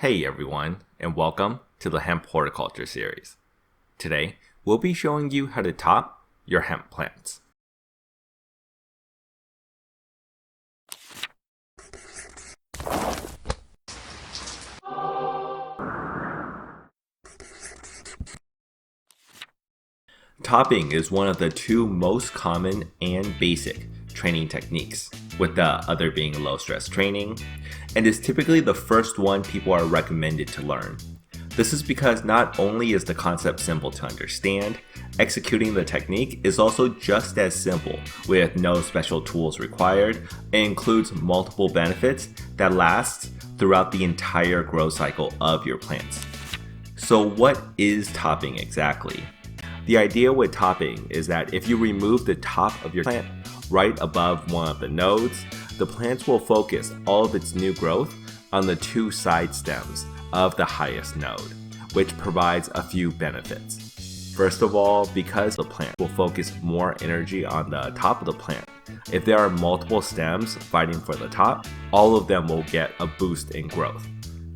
Hey everyone, and welcome to the Hemp Horticulture series. Today, we'll be showing you how to top your hemp plants. Topping is one of the two most common and basic training techniques, with the other being low stress training, and is typically the first one people are recommended to learn. This is because not only is the concept simple to understand, executing the technique is also just as simple with no special tools required and includes multiple benefits that last throughout the entire growth cycle of your plants. So what is topping exactly? The idea with topping is that if you remove the top of your plant right above one of the nodes, the plants will focus all of its new growth on the two side stems of the highest node, which provides a few benefits. First of all, because the plant will focus more energy on the top of the plant, if there are multiple stems fighting for the top, all of them will get a boost in growth.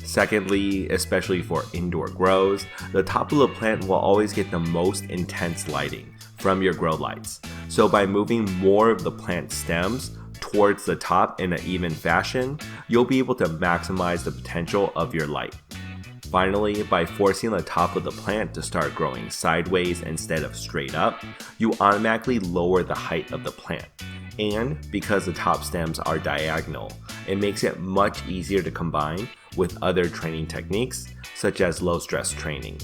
Secondly, especially for indoor grows, the top of the plant will always get the most intense lighting from your grow lights. So by moving more of the plant stems towards the top in an even fashion, you'll be able to maximize the potential of your light. Finally, by forcing the top of the plant to start growing sideways instead of straight up, you automatically lower the height of the plant. And because the top stems are diagonal, it makes it much easier to combine with other training techniques, such as low stress training.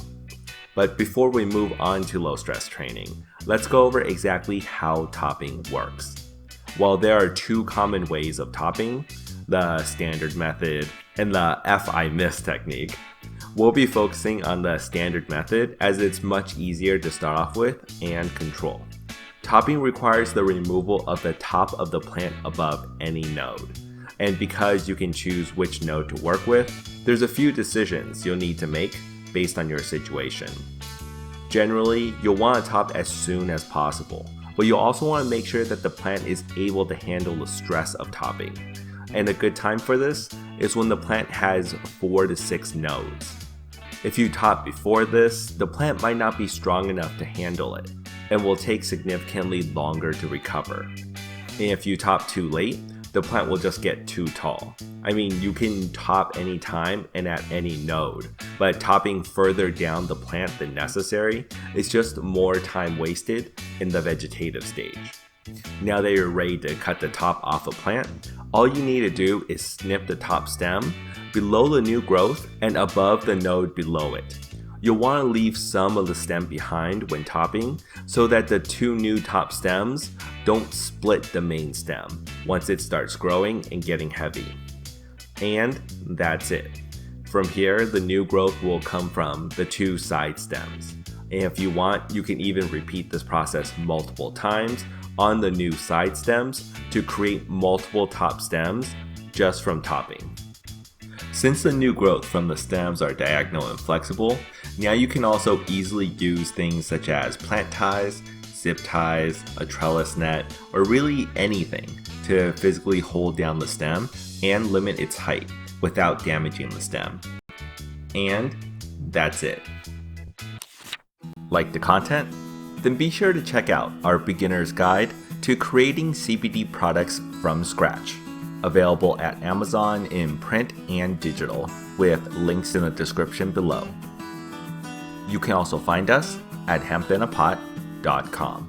But before we move on to low stress training, let's go over exactly how topping works. While there are two common ways of topping, the standard method and the I miss technique, we'll be focusing on the standard method as it's much easier to start off with and control. Topping requires the removal of the top of the plant above any node. And because you can choose which node to work with, there's a few decisions you'll need to make based on your situation. Generally, you'll want to top as soon as possible, but you'll also want to make sure that the plant is able to handle the stress of topping. And a good time for this is when the plant has 4 to 6 nodes. If you top before this, the plant might not be strong enough to handle it, and will take significantly longer to recover. And if you top too late, the plant will just get too tall. I mean, you can top anytime and at any node, but topping further down the plant than necessary is just more time wasted in the vegetative stage. Now that you're ready to cut the top off a plant, all you need to do is snip the top stem below the new growth and above the node below it. You'll want to leave some of the stem behind when topping so that the two new top stems don't split the main stem once it starts growing and getting heavy. And that's it. From here, the new growth will come from the two side stems. And if you want, you can even repeat this process multiple times on the new side stems to create multiple top stems just from topping. Since the new growth from the stems are diagonal and flexible, now you can also easily use things such as plant ties, zip ties, a trellis net, or really anything to physically hold down the stem and limit its height without damaging the stem. And that's it. Like the content? Then be sure to check out our beginner's guide to creating CBD products from scratch. Available at Amazon in print and digital, with links in the description below. You can also find us at hempinapot.com.